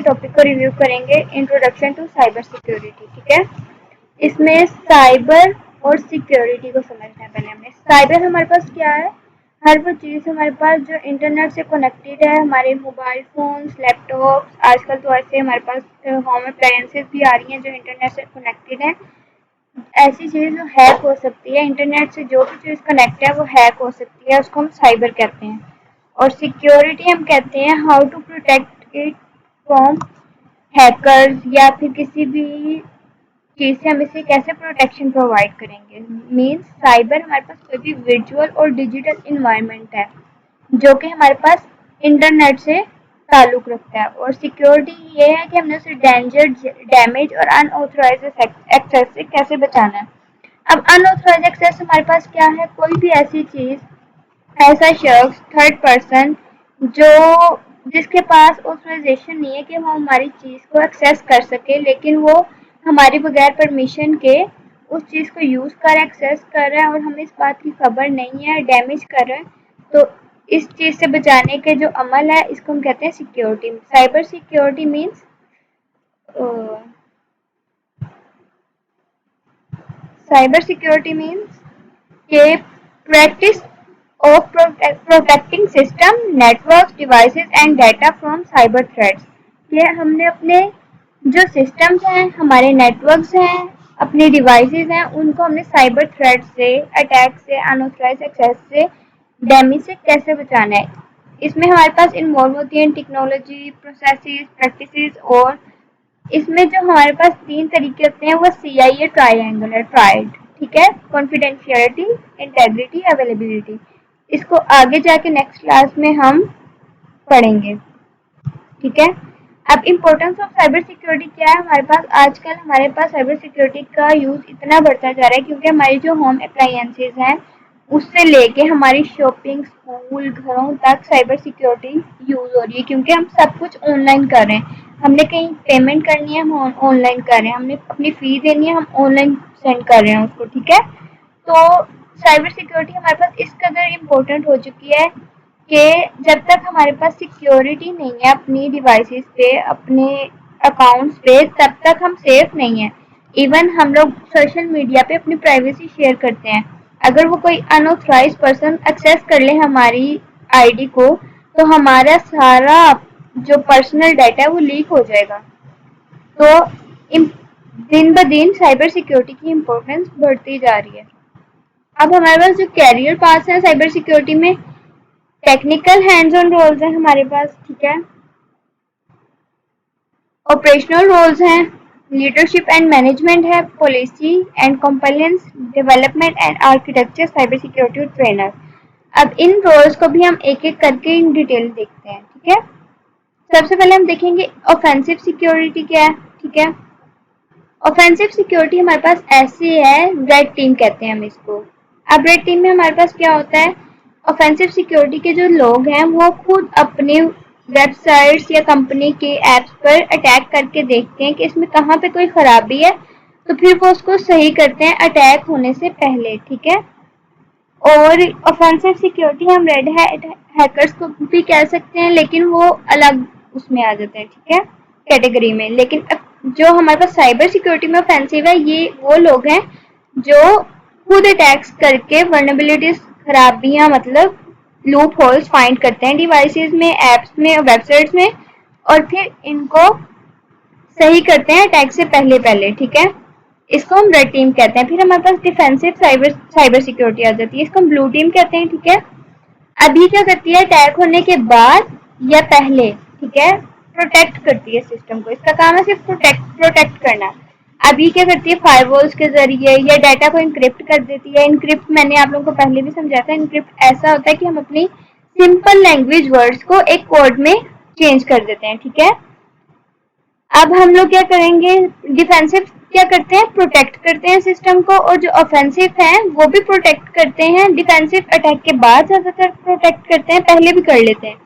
Topic को review करेंगे, introduction to cyber security. ठीक है, इसमें साइबर और सिक्योरिटी को समझना है। पहले हमें साइबर हमारे पास क्या है, हर वो चीज़ हमारे पास जो इंटरनेट से कनेक्टेड है, हमारे मोबाइल फोन्स, लैपटॉप्स, आजकल तो ऐसे हमारे पास होम अप्लायंसेस भी आ रही हैं जो इंटरनेट से कनेक्टेड है। ऐसी चीज़ जो हैक हो सकती है, इंटरनेट से जो भी चीज़ कनेक्ट है वो हैक हो सकती है, उसको हम साइबर कहते हैं। और सिक्योरिटी हम कहते हैं how to protect it from hackers, या फिर किसी भी चीज़ से हम इसे कैसे प्रोटेक्शन प्रोवाइड करेंगे। मीन्स साइबर हमारे पास कोई भी वर्चुअल और डिजिटल इन्वायरमेंट है जो कि हमारे पास इंटरनेट से ताल्लुक रखता है। और सिक्योरिटी ये है कि हमने उसे डेंजर, डैमेज और अनऑथराइज एक्सेस से कैसे बचाना है। अब अनऑथराइज एक्सेस हमारे पास क्या है, कोई भी ऐसी चीज़, ऐसा शख्स, थर्ड पर्सन जो जिसके पास ऑथराइजेशन नहीं है कि वो हमारी चीज़ को एक्सेस कर सके, लेकिन वो हमारे बगैर परमिशन के उस चीज़ को यूज़ कर एक्सेस कर रहा है और हमें इस बात की खबर नहीं है, डैमेज कर रहा है। तो इस चीज़ से बचाने के जो अमल है, इसको हम कहते हैं security. Cyber security means cyber security means के practice of protecting system, networks, devices and data from cyber threats। ये हमने अपने जो सिस्टम्स हैं, हमारे नेटवर्क्स हैं, अपने डिवाइसेस हैं, उनको हमने साइबर थ्रेट से, अटैक से, अनऑथराइज्ड एक्सेस से, डैमेज से कैसे बचाना है। इसमें हमारे पास इन्वॉल्व होती हैं टेक्नोलॉजी, प्रोसेसेस, प्रैक्टिसेस। और इसमें जो हमारे पास 3 तरीके होते हैं वो CIA ट्रायंगल है, ट्राइड। ठीक है, कॉन्फिडेंशियलिटी, इंटेग्रिटी, अवेलेबिलिटी। इसको आगे जाके नेक्स्ट क्लास में हम पढ़ेंगे। ठीक है, अब इम्पोर्टेंस ऑफ साइबर सिक्योरिटी क्या है। हमारे पास आजकल हमारे पास साइबर सिक्योरिटी का यूज़ इतना बढ़ता जा रहा है क्योंकि हमारी जो होम अप्लायंसेज हैं उससे लेके हमारी शॉपिंग, स्कूल, घरों तक साइबर सिक्योरिटी यूज़ हो रही है, क्योंकि हम सब कुछ ऑनलाइन कर रहे हैं। हमने कहीं पेमेंट करनी है, हम ऑनलाइन कर रहे हैं। हमने अपनी फ़ी देनी है, हम ऑनलाइन सेंड कर रहे हैं उसको। ठीक है, तो साइबर सिक्योरिटी हमारे पास इस कदर इम्पोर्टेंट हो चुकी है कि जब तक हमारे पास सिक्योरिटी नहीं है अपनी डिवाइसेस पे, अपने अकाउंट्स पे, तब तक हम सेफ नहीं है। इवन हम लोग सोशल मीडिया पे अपनी प्राइवेसी शेयर करते हैं, अगर वो कोई अनऑथराइज पर्सन एक्सेस कर ले हमारी आईडी को, तो हमारा सारा जो पर्सनल डाटा है वो लीक हो जाएगा। तो दिन ब दिन साइबर सिक्योरिटी की इम्पोर्टेंस बढ़ती जा रही है। अब हमारे पास जो कैरियर पास है साइबर सिक्योरिटी में, टेक्निकल हैंड्स ऑन रोल्स हैं हमारे पास। ठीक है, ऑपरेशनल रोल्स हैं, लीडरशिप एंड मैनेजमेंट है, policy and compliance, development and architecture, cyber security trainer. अब इन रोल्स को भी हम एक एक करके इन डिटेल देखते हैं। ठीक है, सबसे पहले हम देखेंगे ऑफेंसिव सिक्योरिटी क्या है। ठीक है, ऑफेंसिव सिक्योरिटी हमारे पास ऐसी है, रेड टीम कहते हैं हम इसको। अब रेड टीम में हमारे पास क्या होता है, ऑफेंसिव सिक्योरिटी के जो लोग हैं वो खुद अपने वेबसाइट्स या कंपनी के ऐप्स पर अटैक करके देखते हैं कि इसमें कहाँ पे कोई खराबी है, तो फिर वो उसको सही करते हैं अटैक होने से पहले। ठीक है, और ऑफेंसिव सिक्योरिटी हम रेड हैकर्स को भी कह सकते हैं, लेकिन वो अलग उसमें आ जाते हैं। ठीक है, कैटेगरी में। लेकिन जो हमारे पास साइबर सिक्योरिटी में ऑफेंसिव है, ये वो लोग हैं जो खुद अटैक्स करके वर्नेबिलिटीज, खराबियां, मतलब लूप होल्स फाइंड करते हैं डिवाइसेस में, एप्स में, वेबसाइट्स में, और फिर इनको सही करते हैं अटैक से पहले पहले। ठीक है, इसको हम रेड टीम कहते हैं। फिर हमारे पास डिफेंसिव साइबर सिक्योरिटी आ जाती है, इसको हम ब्लू टीम कहते हैं। ठीक है, अभी क्या करती है, अटैक होने के बाद या पहले, ठीक है, प्रोटेक्ट करती है सिस्टम को। इसका काम है सिर्फ प्रोटेक्ट करना। अभी क्या करती है, फायरवॉल्स के जरिए या डाटा को इनक्रिप्ट कर देती है। इनक्रिप्ट मैंने आप लोगों को पहले भी समझाया था। इनक्रिप्ट ऐसा होता है कि हम अपनी सिंपल लैंग्वेज वर्ड्स को एक कोड में चेंज कर देते हैं। ठीक है, अब हम लोग क्या करेंगे, डिफेंसिव क्या करते हैं, प्रोटेक्ट करते हैं सिस्टम को, और जो ऑफेंसिव हैं वो भी प्रोटेक्ट करते हैं। डिफेंसिव अटैक के बाद ज़्यादातर प्रोटेक्ट करते हैं, पहले भी कर लेते हैं।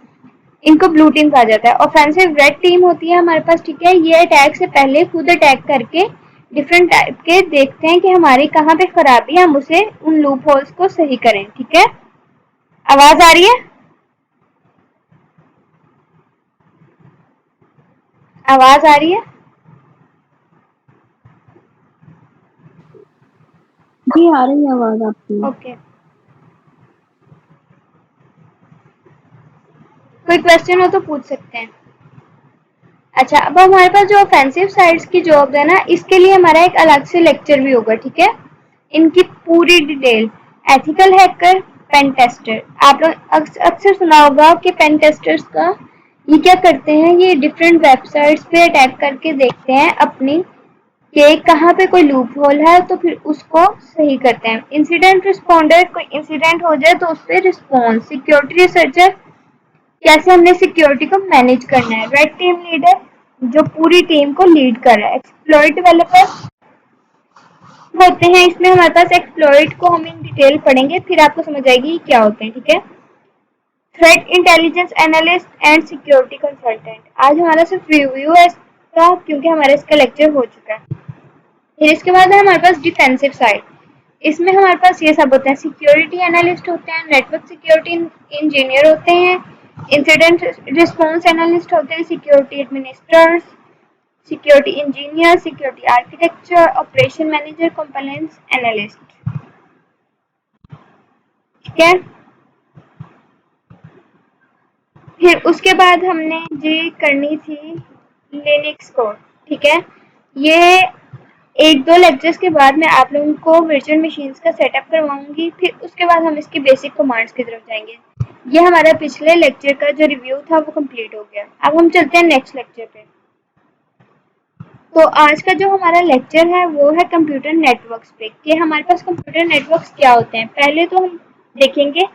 इनको ब्लू टीम कहा जाता है। ऑफेंसिव रेड टीम होती है हमारे पास। ठीक है, ये अटैक से पहले खुद अटैक करके डिफरेंट टाइप के देखते हैं कि हमारी कहाँ पे खराबी है, हम उसे उन लूप होल्स को सही करें। ठीक है, आवाज आ रही है? आवाज आ रही है? जी आ रही है आवाज आपकी। ओके, कोई क्वेश्चन हो तो पूछ सकते हैं। अच्छा, अब हमारे पास जो ऑफेंसिव साइट्स की जॉब है ना, इसके लिए हमारा एक अलग से लेक्चर भी होगा, ठीक है? इनकी पूरी detail. Ethical hacker, pen tester. आप लोग अक्सर सुना होगा कि पेन टेस्टर्स का ये क्या करते हैं, ये डिफरेंट वेबसाइट्स पे अटैक करके देखते हैं अपनी कि कहाँ पे कोई लूप होल है, तो फिर उसको सही करते हैं। इंसिडेंट रिस्पॉन्डर, कोई इंसिडेंट हो जाए तो उस पर रिस्पॉन्स। सिक्योरिटी रिसर्चर, कैसे हमने सिक्योरिटी को मैनेज करना है। रेड टीम लीडर, जो पूरी टीम को लीड कर रहा है। एक्सप्लॉइट डेवलपर होते हैं, इसमें हमारे पास एक्सप्लॉइट को हम इन डिटेल पढ़ेंगे, फिर आपको समझ आएगी क्या होते हैं, ठीक है? Threat intelligence analyst and security consultant. आज हमारा सिर्फ रिव्यू है इसका, क्योंकि हमारा इसका लेक्चर हो चुका है। फिर इसके बाद है हमारे पास डिफेंसिव साइड। इसमें हमारे पास ये सब होते हैं। सिक्योरिटी एनालिस्ट होते हैं, नेटवर्क सिक्योरिटी इंजीनियर होते हैं, इंसिडेंट रिस्पॉन्स एनालिस्ट होते हैं, security administrators, security engineer, security architecture, operation manager, compliance analyst, ठीक है? फिर उसके बाद हमने ये करनी थी लिनक्स कोड, ठीक है? ये एक दो लेक्चर्स के बाद मैं आप लोगों को वर्चुअल मशीन्स का सेटअप करवाऊंगी, फिर उसके बाद हम इसकी बेसिक कमांड्स की तरफ जाएंगे। ये हमारा पिछले लेक्चर का जो रिव्यू था वो कंप्लीट हो गया। अब हम चलते हैं नेक्स्ट लेक्चर पे। तो आज का जो हमारा लेक्चर है वो है कंप्यूटर नेटवर्क्स पे, कि हमारे पास कंप्यूटर नेटवर्क्स क्या होते हैं। पहले तो हम देखेंगे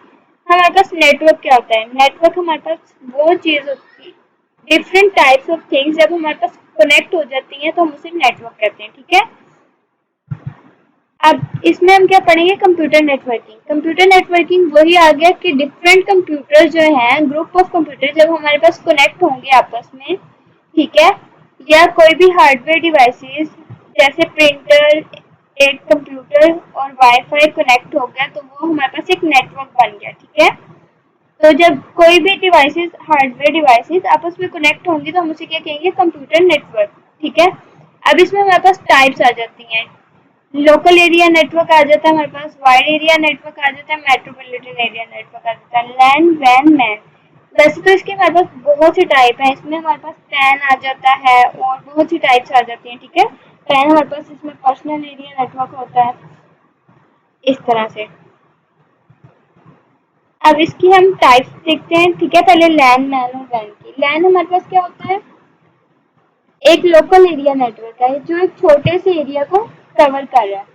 हमारे पास नेटवर्क क्या होता है। नेटवर्क हमारे पास वो चीज़ होती है, डिफरेंट टाइप्स ऑफ थिंग्स जब हमारे पास कनेक्ट हो जाती हैं तो हम उसे नेटवर्क कहते हैं, ठीक है? अब इसमें हम क्या पढ़ेंगे, कंप्यूटर नेटवर्किंग। कंप्यूटर नेटवर्किंग वही आ गया कि डिफरेंट कंप्यूटर जो हैं, ग्रुप ऑफ कंप्यूटर जब हमारे पास कनेक्ट होंगे आपस में, ठीक है? या कोई भी हार्डवेयर डिवाइसेस जैसे प्रिंटर, एक कंप्यूटर और वाईफाई कनेक्ट हो गया तो वो हमारे पास एक नेटवर्क बन गया, ठीक है? तो जब कोई भी डिवाइसेस, हार्डवेयर डिवाइसेस आपस में कनेक्ट होंगी तो हम उसे क्या कहेंगे, कंप्यूटर नेटवर्क, ठीक है? अब इसमें हमारे पास टाइप्स आ जाती हैं। लोकल एरिया नेटवर्क आ जाता है हमारे पास, वाइड एरिया नेटवर्क आ जाता है, मेट्रोपॉलिटन एरिया नेटवर्क आ जाता है, लैन, वैन, मैन। वैसे तो इसके हमारे पास बहुत से टाइप हैं। इसमें हमारे पास पैन आ जाता है और बहुत सी टाइप्स आ जाती हैं, ठीक है? पैन हमारे पास इसमें पर्सनल एरिया नेटवर्क होता है, इस तरह से। अब इसकी हम टाइप्स देखते हैं, ठीक है? पहले लैन, मैन और वैन की। लैन हमारे पास क्या होता है, एक लोकल एरिया नेटवर्क है जो एक छोटे से एरिया को कवर कर रहा है।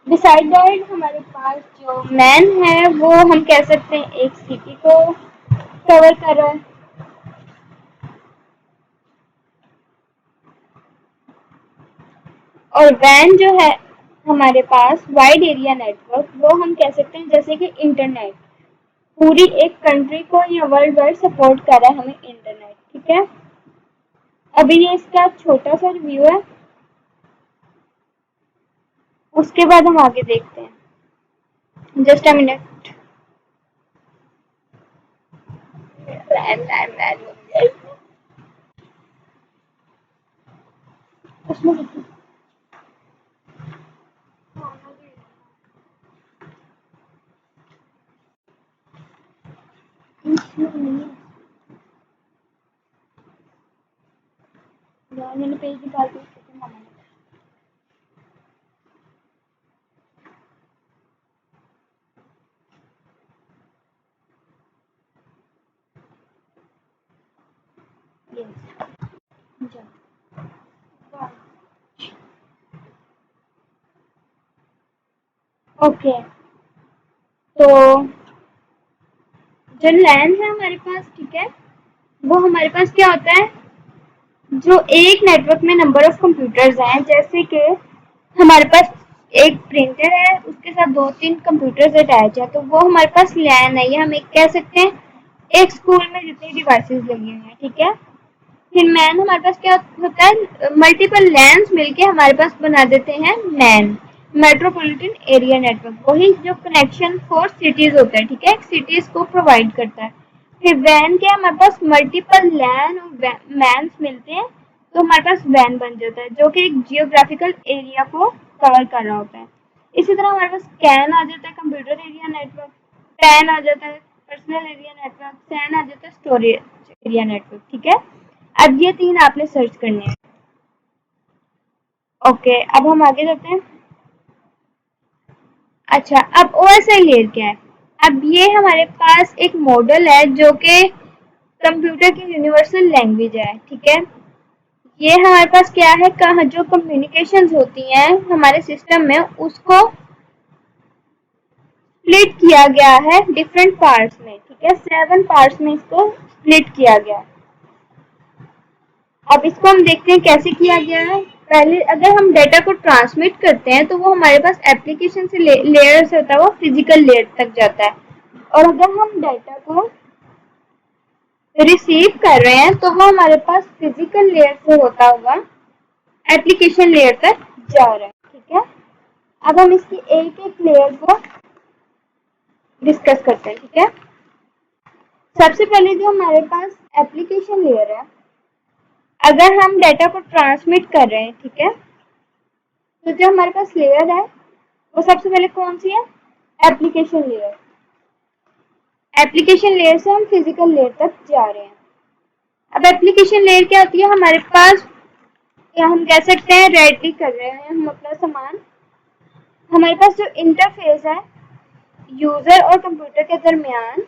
डिसाइड दैट हमारे पास जो मैन है वो हम कह सकते हैं एक सिटी को कवर कर रहा है। और वैन जो है हमारे पास वाइड एरिया नेटवर्क, वो हम कह सकते हैं जैसे कि इंटरनेट पूरी एक कंट्री को या वर्ल्ड वाइड सपोर्ट कर रहा है हमें इंटरनेट, ठीक है? अभी ये इसका छोटा सा रिव्यू है, उसके बाद हम आगे देखते हैं। Just a minute. उसमें मैंने पेज निकाल के ओके। तो जो लैन है हमारे पास, ठीक है, वो हमारे पास क्या होता है, जो एक नेटवर्क में नंबर ऑफ कंप्यूटर्स हैं। जैसे कि हमारे पास एक प्रिंटर है, उसके साथ दो तीन कंप्यूटर्स अटैच है, तो वो हमारे पास लैन है। ये हम एक कह सकते हैं एक स्कूल में जितनी डिवाइसेस लगी हुई हैं, ठीक है? फिर मैन हमारे पास क्या होता है, मल्टीपल लैन्स मिलके हमारे पास बना देते हैं मैन, मेट्रोपॉलिटन एरिया नेटवर्क। वही जो कनेक्शन फॉर सिटीज होता है, ठीक है, सिटीज को प्रोवाइड करता है। फिर वैन क्या, हमारे पास मल्टीपल लैन और मैन्स मिलते हैं तो हमारे पास वैन बन जाता है, जो कि एक जियोग्राफिकल एरिया को कवर कर रहा होता है। इसी तरह हमारे पास कैन आ जाता है, कंप्यूटर एरिया नेटवर्क। पैन आ जाता है, पर्सनल एरिया नेटवर्क। सैन आ जाता है, स्टोरेज एरिया नेटवर्क। ठीक है, अब ये तीन आपने सर्च करने हैं। ओके, अब हम आगे जाते हैं। अच्छा, अब ओएसआई लेयर क्या है? अब ये हमारे पास एक मॉडल है जो कि कंप्यूटर की यूनिवर्सल लैंग्वेज है। ठीक है, ये हमारे पास क्या है, कहाँ जो कम्युनिकेशंस होती हैं हमारे सिस्टम में, उसको स्प्लिट किया गया है डिफरेंट पार्ट्स में। ठीक है, 7 पार्ट्स में इसको स्प्लिट किया गया। अब इसको हम देखते हैं कैसे किया गया है। पहले अगर हम डेटा को ट्रांसमिट करते हैं तो वो हमारे पास एप्लीकेशन से लेयर से होता है, वो फिजिकल लेयर तक जाता है। और अगर हम डेटा को रिसीव कर रहे हैं तो वो हमारे पास फिजिकल लेयर से होता हुआ एप्लीकेशन लेयर तक जा रहा है। ठीक है, अब हम इसकी एक एक लेयर को डिस्कस करते हैं। ठीक है, सबसे पहले जो हमारे पास एप्लीकेशन लेयर है, अगर हम डेटा को ट्रांसमिट कर रहे हैं, ठीक है, तो जो हमारे पास लेयर है वो सबसे पहले कौन सी है, एप्लीकेशन लेयर। एप्लीकेशन लेयर से हम फिजिकल लेयर तक जा रहे हैं। अब एप्लीकेशन लेयर क्या होती है, हमारे पास, या हम कह सकते हैं रेडी कर रहे हैं हम अपना सामान। हमारे पास जो इंटरफेस है यूजर और कंप्यूटर के दरमियान,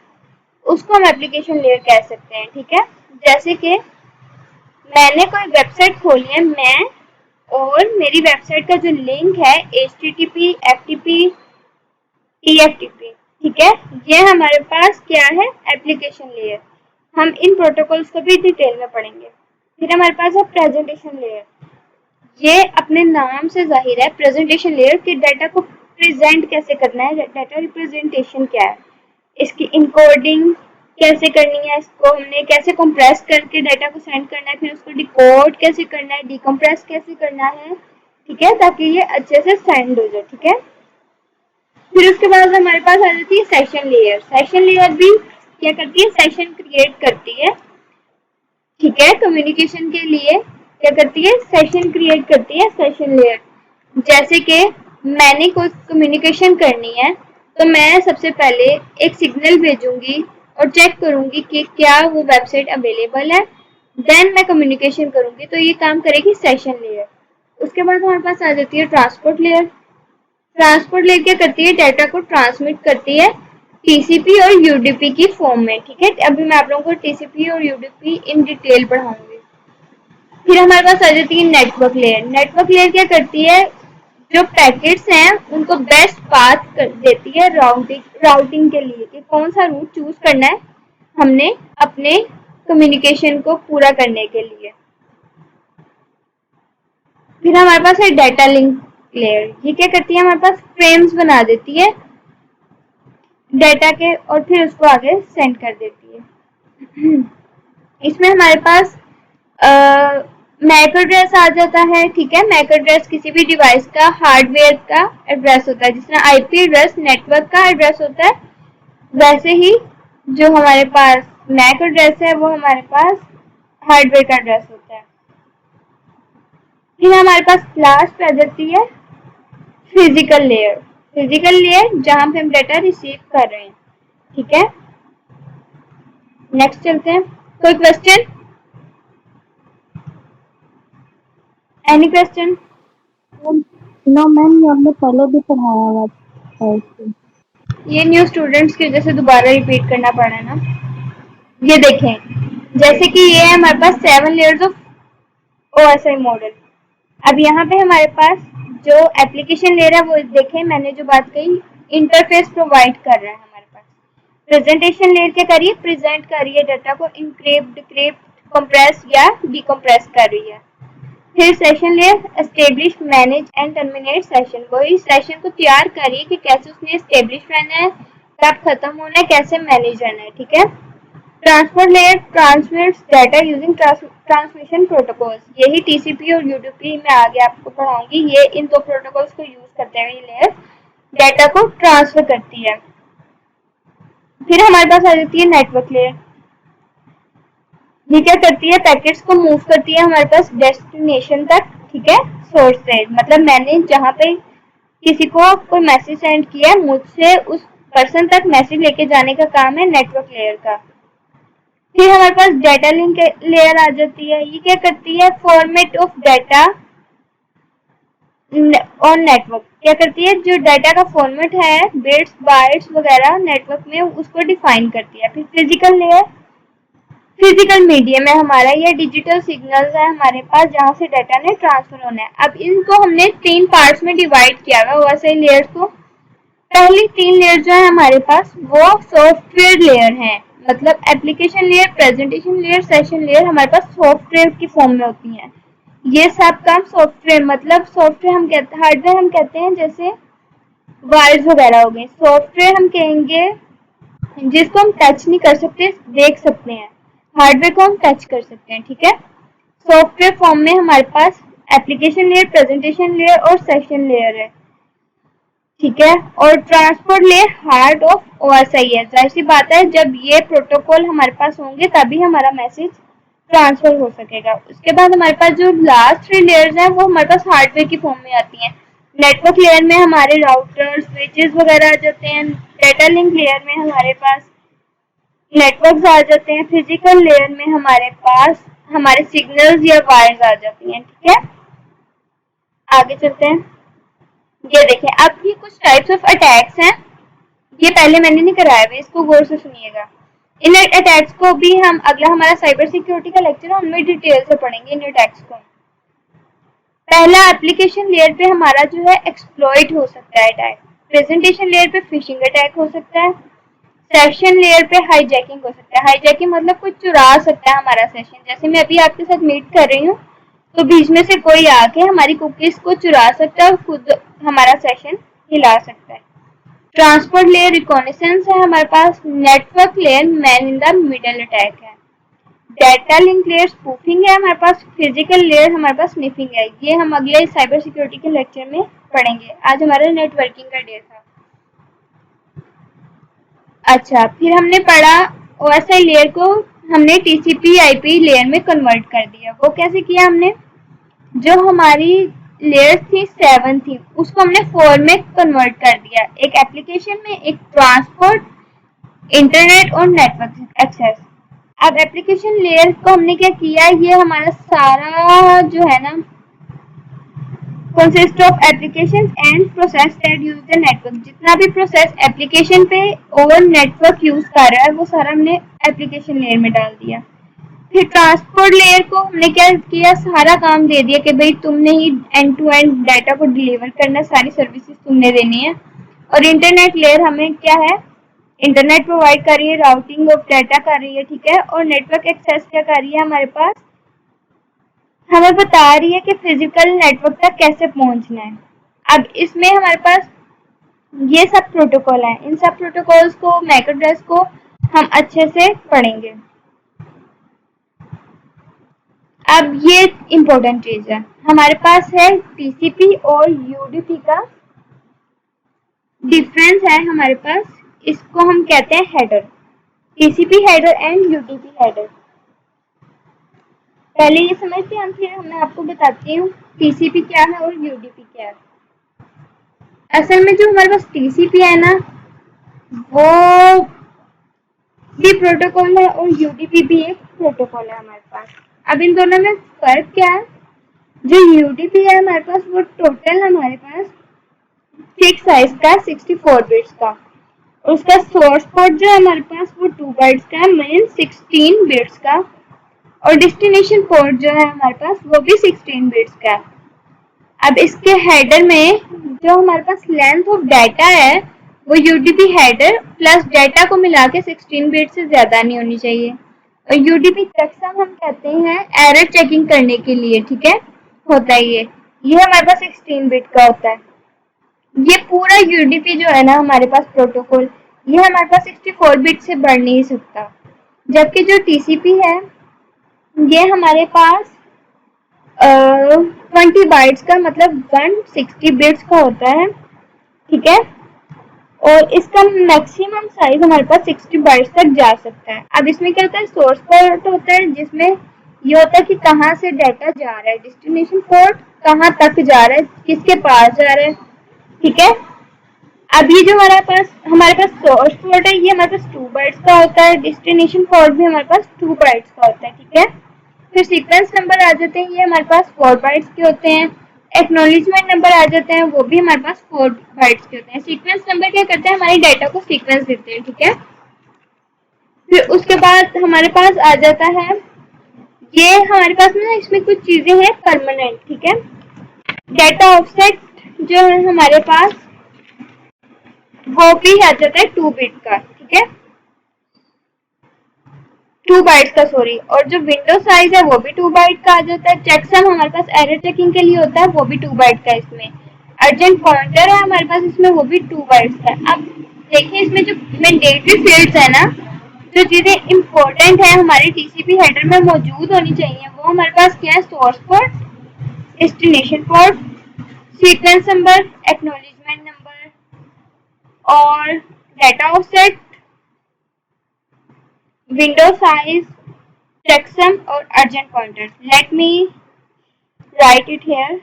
उसको हम एप्लीकेशन लेयर कह सकते हैं। ठीक है, जैसे कि मैंने कोई वेबसाइट खोली है, मैं और मेरी वेबसाइट का जो लिंक है HTTP, FTP, TFTP। ठीक है, ये हमारे पास क्या है, एप्लीकेशन लेयर। हम इन प्रोटोकॉल्स को भी डिटेल में पढ़ेंगे। फिर हमारे पास है प्रेजेंटेशन लेयर। ये अपने नाम से जाहिर है प्रेजेंटेशन लेयर कि डाटा को प्रेजेंट कैसे करना है, डाटा रिप्रेजेंटेशन क्या है, इसकी इनकोडिंग कैसे करनी है, इसको हमने कैसे कंप्रेस करके डाटा को सेंड करना है, फिर उसको डिकोड कैसे करना है, डिकम्प्रेस कैसे करना है। ठीक है, ताकि ये अच्छे से सेंड हो जाए। ठीक है, फिर उसके बाद हमारे पास आ जाती है सेशन लेयर। सेशन लेयर भी क्या करती है, सेशन क्रिएट करती है। ठीक है, कम्युनिकेशन के लिए क्या करती है, सेशन क्रिएट करती है सेशन लेयर। जैसे कि मैंने कोई कम्युनिकेशन करनी है तो मैं सबसे पहले एक सिग्नल भेजूंगी और चेक करूंगी कि क्या वो वेबसाइट अवेलेबल है, देन मैं कम्युनिकेशन करूंगी, तो ये काम करेगी सेशन लेयर। उसके बाद हमारे पास आ जाती है ट्रांसपोर्ट लेयर। ट्रांसपोर्ट लेयर क्या करती है, डाटा को ट्रांसमिट करती है TCP और UDP की फॉर्म में। ठीक है, अभी मैं आप लोगों को TCP और UDP इन डिटेल पढ़ाऊंगी। फिर हमारे पास आ जाती है नेटवर्क लेयर। नेटवर्क लेयर क्या करती है, जो पैकेट्स हैं उनको बेस्ट पाथ देती है राउटिंग के लिए, कि कौन सा रूट चूज करना है हमने अपने कम्युनिकेशन को पूरा करने के लिए। फिर हमारे पास है डाटा लिंक लेयर। ये क्या करती है, हमारे पास फ्रेम्स बना देती है डाटा के और फिर उसको आगे सेंड कर देती है। इसमें हमारे पास मैक एड्रेस आ जाता है। ठीक है, मैक एड्रेस किसी भी डिवाइस का हार्डवेयर का एड्रेस होता है। जिस तरह IP एड्रेस नेटवर्क का एड्रेस होता है, वैसे ही जो हमारे पास मैक एड्रेस है वो हमारे पास हार्डवेयर का एड्रेस होता है। फिर हमारे पास लास्ट आ जाती है फिजिकल लेयर। फिजिकल लेयर जहां पे हम डाटा रिसीव कर रहे हैं। ठीक है, नेक्स्ट चलते हैं। कोई question, any question? No ma'am, ये हमने पहले भी पढ़ाया हुआ था इसको। ये न्यू स्टूडेंट्स की वजह से दोबारा रिपीट करना पड़ा है ना। ये देखें, जैसे कि ये है हमारे पास 7 लेयर्स ऑफ OSI मॉडल। अब यहाँ पे हमारे पास जो एप्लीकेशन लेयर है वो देखें, मैंने जो बात कही, इंटरफेस प्रोवाइड कर रहा है हमारे पास। प्रेजेंटेशन लेयर क्या कर रही है, प्रेजेंट कर रही है डाटा को, इनक्रिप्ट, डिक्रिप्ट, कंप्रेस या डिकम्प्रेस कर रही है। फिर session layer establish, manage and terminate session. वही सेशन को तैयार कर रही है कि कैसे उसने एस्टेब्लिश रहना है, कब खत्म होना है, कैसे मैनेज रहना है। ठीक है, transport layer transmits data using transmission protocols. यही TCP और UDP में आगे आपको पढ़ाऊंगी। ये इन दो प्रोटोकॉल्स को यूज करते हुए ये लेयर डाटा को ट्रांसफर करती है। फिर हमारे पास आ जाती है नेटवर्क लेयर। ये क्या करती है, पैकेट्स को मूव करती है हमारे पास डेस्टिनेशन तक, ठीक है, सोर्स से। मतलब मैंने जहाँ पे किसी को कोई मैसेज सेंड किया, मुझसे उस पर्सन तक मैसेज लेके जाने का काम है नेटवर्क लेयर का। फिर हमारे पास डाटा लिंक लेयर आ जाती है। ये क्या करती है, format of data on network. क्या करती है, जो डाटा का फॉर्मेट है, बिट्स बाइट्स वगैरह नेटवर्क में, उसको डिफाइन करती है। फिर फिजिकल लेयर, फिजिकल मीडियम है हमारा, ये डिजिटल सिग्नल्स है हमारे पास जहाँ से डाटा ने ट्रांसफर होना है। अब इनको हमने 3 पार्ट्स में डिवाइड किया हुआ है वैसे लेयर्स को। पहली 3 लेयर जो है हमारे पास वो सॉफ्टवेयर लेयर है, मतलब application layer, presentation layer, session layer हमारे पास सॉफ्टवेयर की फॉर्म में होती है। ये सब काम सॉफ्टवेयर, मतलब सॉफ्टवेयर हम कहते हैं, हार्डवेयर हम कहते हैं जैसे वायर्स वगैरह हो गए। सॉफ्टवेयर हम कहेंगे जिसको हम टच नहीं कर सकते, देख सकते हैं। हार्डवेयर को हम टच कर सकते हैं, ठीक है। सॉफ्टवेयर फॉर्म में हमारे पास एप्लीकेशन लेयर, प्रेजेंटेशन लेयर और सेशन लेयर है, ठीक है। और transport layer heart of OSI है। जाहिर सी बात है, जब ये प्रोटोकॉल हमारे पास होंगे तभी हमारा मैसेज ट्रांसफर हो सकेगा। उसके बाद हमारे पास जो लास्ट 3 लेयर्स हैं वो हमारे पास हार्डवेयर की फॉर्म में आती हैं। नेटवर्क लेयर में हमारे राउटर, स्विचेस वगैरह आ जाते हैं। डेटा लिंक लेयर में हमारे पास नेटवर्क्स आ जाते हैं। फिजिकल लेयर में हमारे पास हमारे सिग्नल्स या वायर्स आ जाती हैं, ठीक है। आगे चलते हैं। ये देखिए, अब ये कुछ टाइप्स ऑफ अटैक्स हैं। ये पहले मैंने नहीं कराया हुआ, इसको गौर से सुनिएगा। इन अटैक्स को भी हम अगला हमारा साइबर सिक्योरिटी का लेक्चर है उनमें डिटेल से पढ़ेंगे इन अटैक्स को। पहला, एप्लीकेशन लेयर पे हमारा जो है एक्सप्लॉइट हो सकता है अटैक। प्रेजेंटेशन लेयर पे फिशिंग अटैक हो सकता है। सेशन लेयर पे हाईजैकिंग हो सकता है। हाईजैकिंग मतलब कोई चुरा सकता है हमारा सेशन। जैसे मैं अभी आपके साथ मीट कर रही हूँ तो बीच में से कोई आके हमारी कुकीज को चुरा सकता है और खुद हमारा सेशन हिला सकता है। ट्रांसपोर्ट लेयर रिकॉनेसेंस है हमारे पास। Network layer man in the middle attack है। डेटा लिंक लेयर स्पूफिंग है हमारे पास। फिजिकल लेयर हमारे पास स्निफिंग है। ये हम अगले साइबर सिक्योरिटी के लेक्चर में पढ़ेंगे। आज हमारा नेटवर्किंग का डे था। अच्छा, फिर हमने पढ़ा ओएसआई लेयर को हमने टीसीपी आईपी लेयर में कन्वर्ट कर दिया। वो कैसे किया हमने, जो हमारी लेयर थी 7 थी उसको हमने 4 में कन्वर्ट कर दिया। एक एप्लीकेशन में, एक ट्रांसपोर्ट, इंटरनेट और नेटवर्क एक्सेस। अब एप्लीकेशन लेयर को हमने क्या किया, ये हमारा सारा जो है ना consist of application and process that use the network. जितना भी प्रोसेस एप्लीकेशन पे और नेटवर्क यूज कर रहा है वो सारा हमने एप्लीकेशन लेयर में डाल दिया। फिर ट्रांसपोर्ट लेयर को हमने क्या किया, सारा काम दे दिया कि भाई तुमने ही एंड टू एंड डाटा को डिलीवर करना, सारी सर्विसेज तुमने देनी है। और इंटरनेट लेयर हमें क्या है, इंटरनेट प्रोवाइड कर रही है, राउटिंग ऑफ डाटा कर रही है, ठीक है। और नेटवर्क एक्सेस क्या कर रही है हमारे पास, हमें बता रही है कि फिजिकल नेटवर्क तक कैसे पहुंचना है। अब इसमें हमारे पास ये सब प्रोटोकॉल है। इन सब प्रोटोकॉल्स को, मैक एड्रेस को हम अच्छे से पढ़ेंगे। अब ये इम्पोर्टेंट चीज है, हमारे पास है टीसीपी और यूडीपी का डिफरेंस है हमारे पास। इसको हम कहते हैं header, TCP header and UDP header. पहले ये समझते हैं, फिर मैं आपको बताती हूँ टीसीपी क्या है और यूडीपी क्या है। असल में जो हमारे पास टीसीपी है ना, वो भी प्रोटोकॉल है और यूडीपी भी एक प्रोटोकॉल है हमारे पास। अब इन दोनों में फर्क क्या है, जो यूडीपी है हमारे पास वो टोटल हमारे पास फिक्स साइज का 64 बिट्स का, और उसका सोर्स पोर्ट जो है हमारे पास वो 2 बाइट्स का, मेन 16 बिट्स का, और डेस्टिनेशन पोर्ट जो है हमारे पास वो भी 16 बिट्स का। अब इसके हेडर में जो हमारे पास लेंथ ऑफ डाटा है वो यूडीपी हेडर प्लस डाटा को मिला के 16 बिट से ज्यादा नहीं होनी चाहिए। और यूडीपी चेकसम हम कहते हैं एरर चेकिंग करने के लिए, ठीक है, होता है ये हमारे पास 16 बिट का होता है। ये पूरा यूडीपी जो है ना हमारे पास प्रोटोकॉल, ये हमारे पास 64 बिट से बढ़ नहीं सकता। जबकि जो टीसीपी है ये हमारे पास 20 बाइट्स का, मतलब 160 बिट्स का होता है, ठीक है। और इसका मैक्सिमम साइज हमारे पास 60 बाइट्स तक जा सकता है। अब इसमें क्या होता है, सोर्स पोर्ट होता है जिसमें ये होता है कि कहाँ से डाटा जा रहा है, डेस्टिनेशन पोर्ट कहाँ तक जा रहा है, किसके पास जा रहा है, ठीक है। अब ये जो हमारे पास सोर्स पोर्ट है, ये हमारे पास 2 बाइट्स का होता है, डेस्टिनेशन पोर्ट भी हमारे पास 2 बाइट्स का होता है, ठीक है। फिर सीक्वेंस नंबर आ जाते हैं, ये हमारे पास 4 बाइट्स के होते हैं। एक्नॉलेजमेंट नंबर आ जाते हैं, वो भी हमारे पास 4 बाइट्स के होते हैं। सीक्वेंस नंबर क्या करते हैं, हमारे डाटा को सीक्वेंस देते हैं, ठीक है। फिर उसके बाद हमारे पास आ जाता है, ये हमारे पास ना इसमें कुछ चीजें हैं परमानेंट, ठीक है। डाटा ऑफसेट जो है हमारे पास, वो भी आ जाता है 2 बिट का, ठीक है, 2 बाइट्स का, सॉरी। और जो विंडो साइज है वो भी 2 बाइट का आ जाता है। चेकसम हमारे पास एरर चेकिंग के लिए होता है, वो भी 2 बाइट का है इसमें। अर्जेंट पॉइंटर है हमारे पास इसमें, वो भी 2 बाइट्स का है। अब देखिए इसमें जो मैंडेटरी फील्ड्स है ना, जो चीजें इम्पोर्टेंट है हमारी टीसीपी हेडर में मौजूद होनी चाहिए, वो हमारे पास क्या है, source port, destination port, sequence number, acknowledgement number और data offset, window size, checksum और urgent pointers. Let me write it here.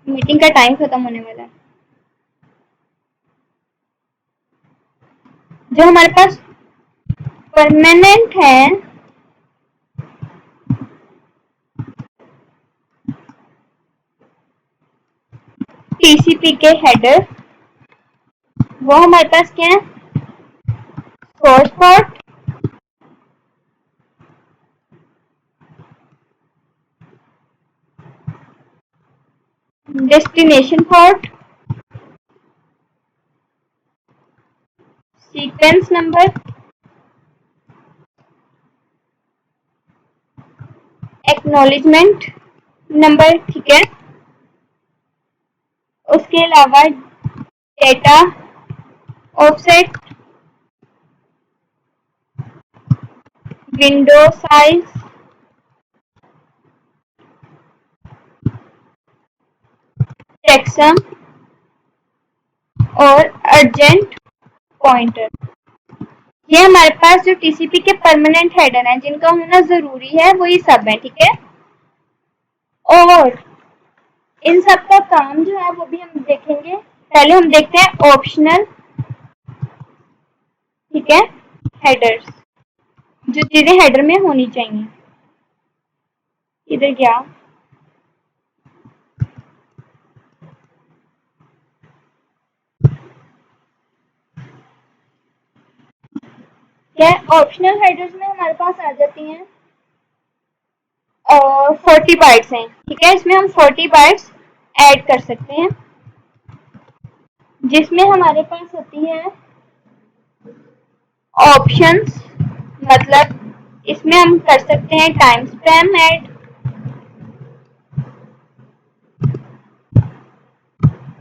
Meeting का टाइम खत्म होने वाला है। जो हमारे पास परमानेंट है, टीसीपी के हेडर, वो हमारे पास क्या है, source port, destination port, sequence number, acknowledgement number, ठीक है। उसके अलावा data offset, window size, checksum और अर्जेंट पॉइंटर। ये हमारे पास जो टीसीपी के परमानेंट हेडर हैं जिनका होना जरूरी है, वो ये सब है, ठीक है। और इन सब का काम जो है वो भी हम देखेंगे। पहले हम देखते हैं ऑप्शनल, ठीक है, हेडर्स, जो चीजें हेडर में होनी चाहिए। इधर क्या, क्या ऑप्शनल हेडर्स में हमारे पास आ जाती हैं 40 बाइट्स हैं, ठीक है। इसमें हम 40 बाइट्स ऐड कर सकते हैं, जिसमें हमारे पास होती है ऑप्शंस, मतलब इसमें हम कर सकते हैं टाइम स्पैम ऐड,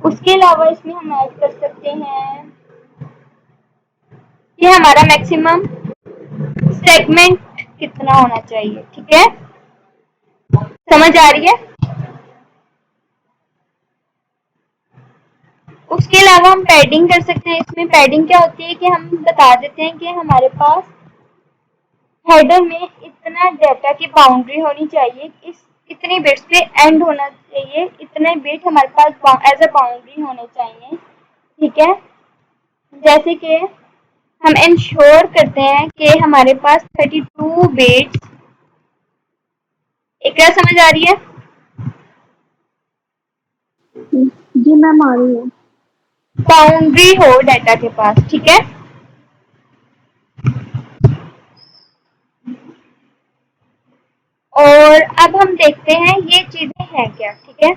उसके अलावा इसमें हम ऐड कर सकते हैं कि हमारा मैक्सिमम सेगमेंट कितना होना चाहिए, ठीक है। समझ आ रही है। उसके अलावा हम पैडिंग कर सकते हैं। इसमें पैडिंग क्या होती है कि हम बता देते हैं कि हमारे पास हेडर में इतना डाटा की बाउंड्री होनी चाहिए, इस इतनी बिट्स पे एंड होना चाहिए, इतने बिट हमारे पास एज अ बाउंड्री होने चाहिए, ठीक है। जैसे कि हम इंश्योर करते हैं कि हमारे पास 32 बिट्स, एक समझ आ रही है। जी मैम आ रही है। बाउंड्री हो डाटा के पास, ठीक है। और अब हम देखते हैं ये चीजें हैं क्या, ठीक है।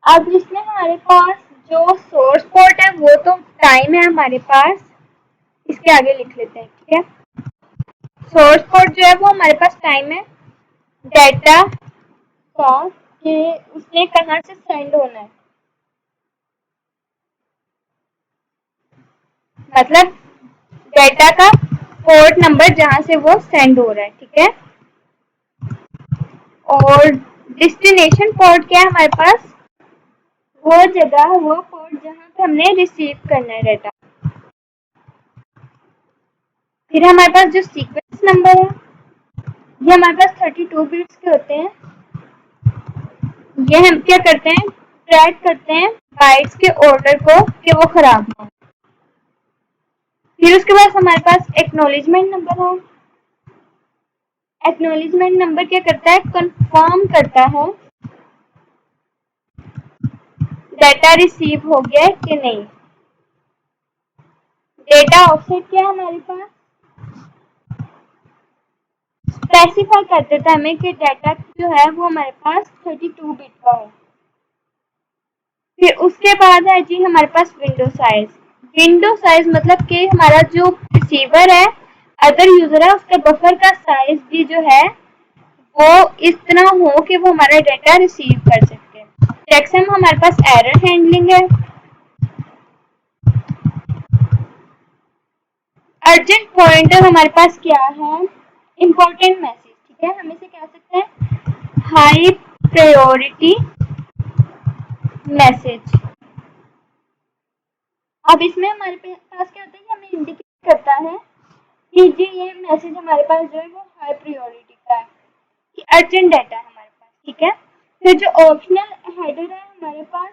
अब इसमें हमारे पास जो सोर्स पोर्ट है वो तो टाइम है हमारे पास, इसके आगे लिख लेते हैं, ठीक है। सोर्स पोर्ट जो है वो हमारे पास टाइम है डाटा का, कि उसने कहाँ से सेंड होना है, मतलब डाटा का पोर्ट नंबर जहां से वो सेंड हो रहा है, ठीक है। और डेस्टिनेशन पोर्ट क्या है हमारे पास, वो जगह, वो पोर्ट जहाँ पे हमने रिसीव करना है डाटा। फिर हमारे पास जो सीक्वेंस नंबर है ये हमारे पास 32 बिट्स के होते हैं। ये हम क्या करते हैं, ट्रैक करते हैं बाइट्स के ऑर्डर को कि वो खराब ना हो। फिर उसके बाद हमारे पास एक्नॉलेजमेंट नंबर है। एक्नॉलेजमेंट नंबर क्या करता है, कंफर्म करता है डाटा रिसीव हो गया कि नहीं। डेटा ऑफसेट क्या है हमारे पास, स्पेसिफाई कर देता है हमें कि डाटा जो है वो हमारे पास 32 बिट का है। फिर उसके बाद है जी हमारे पास विंडो साइज। विंडो साइज मतलब कि हमारा जो रिसीवर है, अदर यूजर है, उसके बफर का साइज भी जो है वो इतना हो कि वो हमारा डाटा रिसीव कर सके। चेकसम हमारे पास एरर हैंडलिंग है। अर्जेंट पॉइंटर हमारे पास क्या है, इंपॉर्टेंट मैसेज, ठीक है, हम इसे कह सकते हैं हाई प्रायोरिटी मैसेज। अब इसमें हमारे पास क्या होता है कि हमें इंडिकेट करता है कि जी ये मैसेज हमारे पास जो है वो हाई प्रायोरिटी का है, कि अर्जेंट डाटा है हमारे पास, ठीक है। फिर जो ऑप्शनल हेडर है हमारे पास,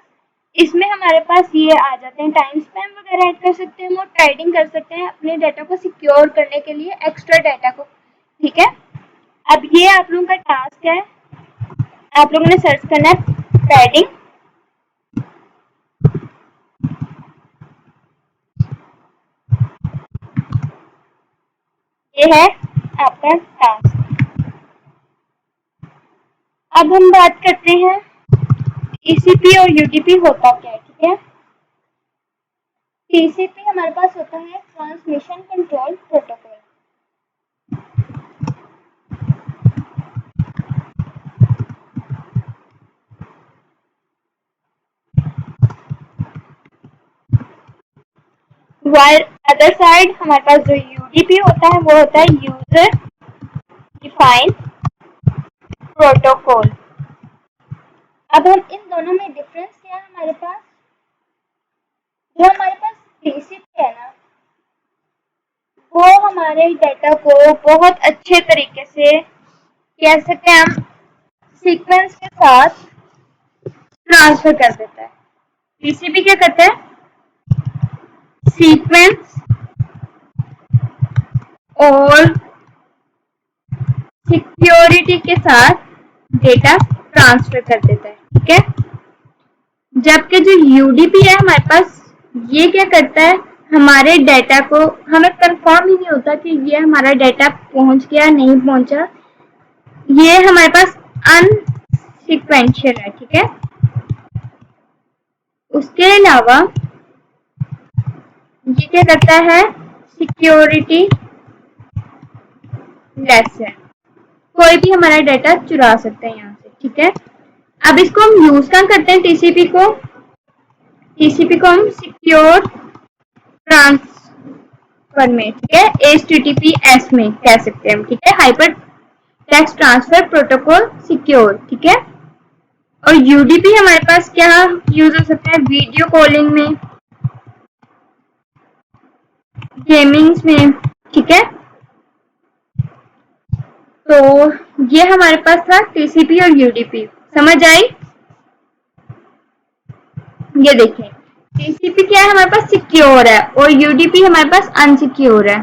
इसमें हमारे पास ये आ जाते हैं, टाइम स्पैम वगैरह ऐड कर सकते हैं, वो टाइडिंग कर सकते हैं अपने डाटा को सिक्योर करने के लिए, एक्स्ट्रा डाटा को, ठीक है। अब ये आप लोगों का टास्क है, आप लोगों ने सर्च करना है पैडिंग। ये है आपका टास्क। अब हम बात करते हैं टीसीपी और यूडीपी होता क्या है, ठीक है। टीसीपी हमारे पास होता है transmission control protocol. While other side हमारे पास जो यूडीपी होता है वो होता है यूजर डिफाइंड प्रोटोकॉल। अब हम इन दोनों में डिफरेंस क्या है हमारे पास, जो हमारे पास टीसीपी है ना, वो हमारे डाटा को बहुत अच्छे तरीके से कह सकते हैं हम सीक्वेंस के साथ ट्रांसफर कर देता है। टीसीपी क्या करता है, सीक्वेंस और सिक्योरिटी के साथ डेटा ट्रांसफर कर देता है, ठीक है। जबकि जो यूडीपी है हमारे पास, ये क्या करता है, हमारे डाटा को हमें कंफर्म ही नहीं होता कि ये हमारा डाटा पहुंच गया नहीं पहुंचा, ये हमारे पास अनसिक्वेंशियल है, ठीक है। उसके अलावा ये क्या करता है, सिक्योरिटी लेस है, कोई भी हमारा डाटा चुरा सकता है यहाँ से, ठीक है। अब इसको हम यूज कहाँ करते हैं, टीसीपी को हम सिक्योर ट्रांसफर में, ठीक है, HTTPS में कह सकते हैं हम, ठीक है, hyper text transfer protocol secure, ठीक है। और यूडीपी हमारे पास क्या यूज हो सकता है, वीडियो कॉलिंग में, गेमिंग में, ठीक है। तो ये हमारे पास था टीसीपी और यूडीपी, समझ आई। ये देखें, टीसीपी क्या है हमारे पास, सिक्योर है, और यूडीपी हमारे पास अनसिक्योर है।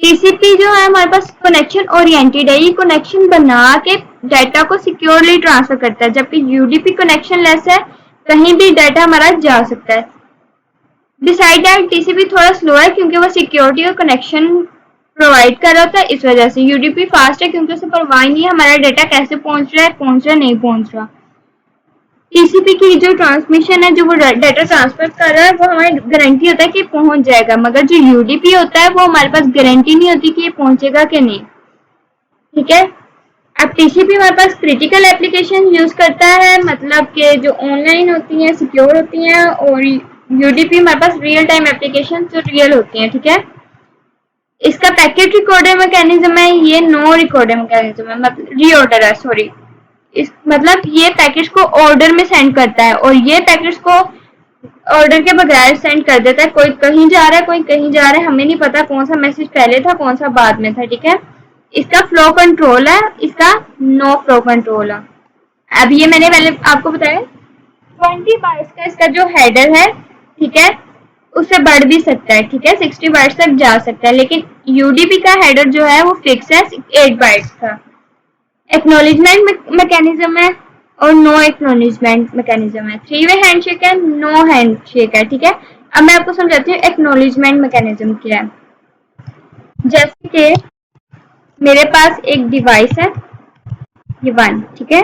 टीसीपी जो है हमारे पास कनेक्शन ओरिएंटेड है, ये कनेक्शन बना के डाटा को सिक्योरली ट्रांसफर करता है, जबकि यूडीपी कनेक्शन लेस है, कहीं भी डाटा हमारा जा सकता है। डिसाइड दैट टीसीपी थोड़ा स्लो है क्योंकि वो सिक्योरिटी और कनेक्शन प्रोवाइड कर रहा था, इस वजह से। यूडीपी फास्ट है क्योंकि उसे परवाह नहीं है हमारा डाटा कैसे पहुंच रहा है नहीं पहुंच रहा। टीसीपी की जो ट्रांसमिशन है, जो वो डाटा ट्रांसफर कर रहा है, वो हमारी गारंटी होता है कि पहुंच जाएगा, मगर जो यूडीपी होता है वो हमारे पास गारंटी नहीं होती कि ये पहुंचेगा कि नहीं, ठीक है। अब टीसीपी हमारे पास क्रिटिकल एप्लीकेशन यूज करता है, मतलब कि जो ऑनलाइन होती हैं, सिक्योर होती हैं, और यूडीपी हमारे पास रियल टाइम एप्लीकेशन जो रियल होती हैं, ठीक है। इसका पैकेट रिकॉर्डर मैकेनिज्म है, ये नो रिकॉर्डर मैकेनिज्म है, मतलब रीऑर्डर है, सॉरी। इस मतलब ये पैकेट्स को ऑर्डर में सेंड करता है और ये पैकेट्स को ऑर्डर के बगैर सेंड कर देता है। कोई कहीं जा रहा है, कोई कहीं जा रहा है, हमें नहीं पता कौन सा मैसेज पहले था कौन सा बाद में था, ठीक है। इसका फ्लो कंट्रोल है, इसका नो फ्लो कंट्रोल है। अब ये मैंने पहले आपको बताया 20 बाइट्स का इसका जो हेडर है, ठीक है, उससे बढ़ भी सकता है, ठीक है, 60 बाइट्स तक जा सकता है, लेकिन यूडीपी का हेडर जो है वो फिक्स है 8 बाइट्स का। एक्नॉलेजमेंट मैकेनिज्म है और नो एक्नॉलेजमेंट मैकेनिज्म है। 3 वे हैंडशेक है, नो हैंडशेक है, ठीक है। अब मैं आपको समझाती हूँ एक्नॉलेजमेंट मैकेनिज्म क्या है। जैसे कि मेरे पास एक डिवाइस है, ये 1, ठीक है,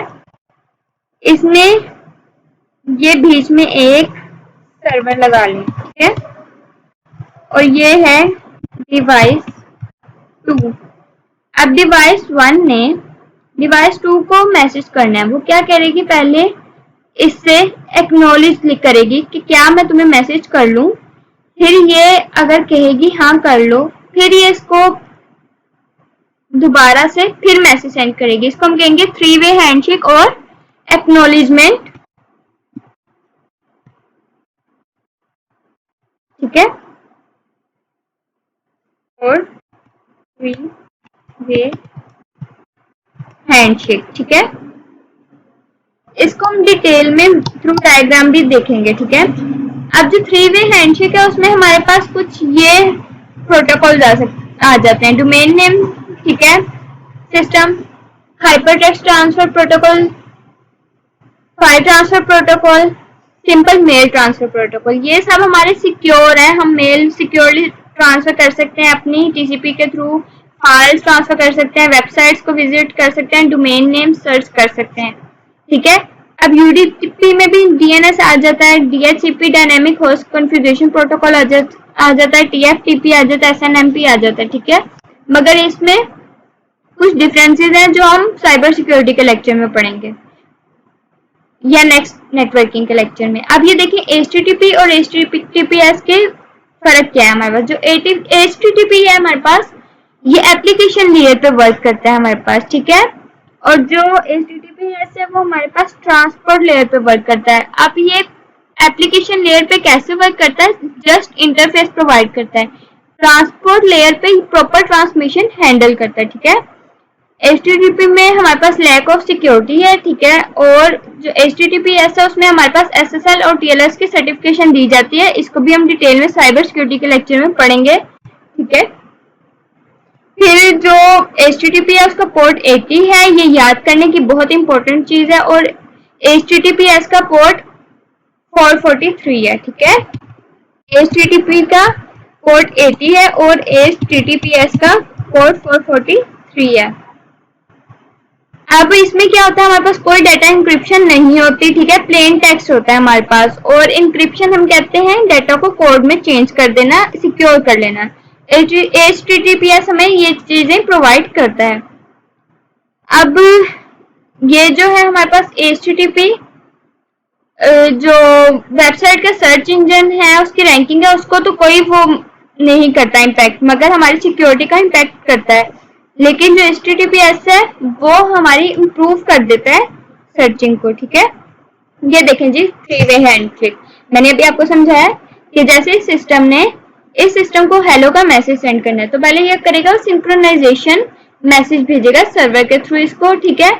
इसमें ये बीच में एक सर्वर लगा लें, ठीक है, और ये है डिवाइस 2। अब डिवाइस 1 ने डिवाइस 2 को मैसेज करना है। वो क्या करेगी, पहले इससे एक्नॉलेज करेगी कि क्या मैं तुम्हें मैसेज कर लूं, फिर ये अगर कहेगी हाँ कर लो, फिर ये इसको दोबारा से फिर मैसेज सेंड करेगी। इसको हम कहेंगे 3 वे हैंडशेक और एक्नॉलेजमेंट, ठीक है, और 3 वे हैंडशेक, ठीक है। इसको हम डिटेल में थ्रू डायग्राम भी देखेंगे, ठीक है। अब जो 3 वे हैंडशेक है उसमें हमारे पास कुछ ये प्रोटोकॉल आ जाते हैं। डोमेन नेम, ठीक है, system, hypertext transfer protocol, file transfer protocol, simple mail transfer protocol. ये सब हमारे सिक्योर है, हम मेल सिक्योरली ट्रांसफर कर सकते हैं अपनी टीसीपी के थ्रू, फाइल्स ट्रांसफर कर सकते हैं, वेबसाइट्स को विजिट कर सकते हैं, डोमेन नेम सर्च कर सकते हैं, ठीक है। अब यूडीपी में भी डीएनएस आ जाता है, DHCP dynamic host configuration protocol आ जाता है, टीएफटीपी आ जाता है, एसएनएमपी आ जाता है, ठीक है। मगर इसमें कुछ डिफरेंसेस हैं जो हम साइबर सिक्योरिटी के लेक्चर में पढ़ेंगे या नेक्स्ट नेटवर्किंग के लेक्चर में। अब ये देखिए HTTP और HTTPS के फर्क क्या है हमारे पास। जो HTTP है हमारे पास, ये एप्लीकेशन लेयर पे वर्क करता है हमारे पास, ठीक है, और जो HTTPS है वो हमारे पास ट्रांसपोर्ट लेयर पे वर्क करता है। अब ये एप्लीकेशन लेयर पे कैसे वर्क करता है, जस्ट इंटरफेस प्रोवाइड करता है, ट्रांसपोर्ट लेयर पे प्रॉपर ट्रांसमिशन हैंडल करता है, ठीक है। HTTP में हमारे पास लैक ऑफ सिक्योरिटी है, ठीक है, और जो HTTPS है उसमें हमारे पास SSL और TLS की सर्टिफिकेशन दी जाती है। इसको भी हम डिटेल में साइबर सिक्योरिटी के लेक्चर में पढ़ेंगे, ठीक है। फिर जो HTTP है उसका पोर्ट 80 है, ये याद करने की बहुत इंपॉर्टेंट चीज है, और HTTPS का पोर्ट 443 है, ठीक है। HTTP का पोर्ट 80 है और HTTPS का पोर्ट 443 है। अब इसमें क्या होता है, हमारे पास कोई डाटा इंक्रिप्शन नहीं होती, ठीक है, प्लेन टेक्स्ट होता है हमारे पास। और इंक्रिप्शन हम कहते हैं डाटा को कोड में चेंज कर देना, सिक्योर कर लेना। HTTPS हमें ये चीजें प्रोवाइड करता है। अब ये जो है हमारे पास HTTP जो वेबसाइट का सर्च इंजन है उसकी रैंकिंग है, उसको तो कोई वो नहीं करता इम्पैक्ट, मगर हमारी सिक्योरिटी का इम्पैक्ट करता है। लेकिन जो HTTPS है वो हमारी इम्प्रूव कर देता है सर्चिंग को, ठीक है। ये देखें जी 3 वे हैंडशेक, मैंने अभी आपको समझाया कि जैसे इस सिस्टम को हेलो का मैसेज सेंड करना है तो पहले ये करेगा सिंक्रोनाइजेशन मैसेज भेजेगा सर्वर के थ्रू इसको, ठीक है।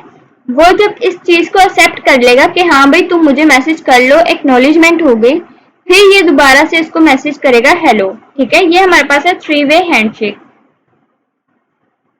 वो जब इस चीज को एक्सेप्ट कर लेगा कि हाँ भाई तुम मुझे मैसेज कर लो, एक्नॉलेजमेंट हो गई, फिर ये दोबारा से इसको मैसेज करेगा हेलो, ठीक है। ये हमारे पास है 3 वे हैंडशेक।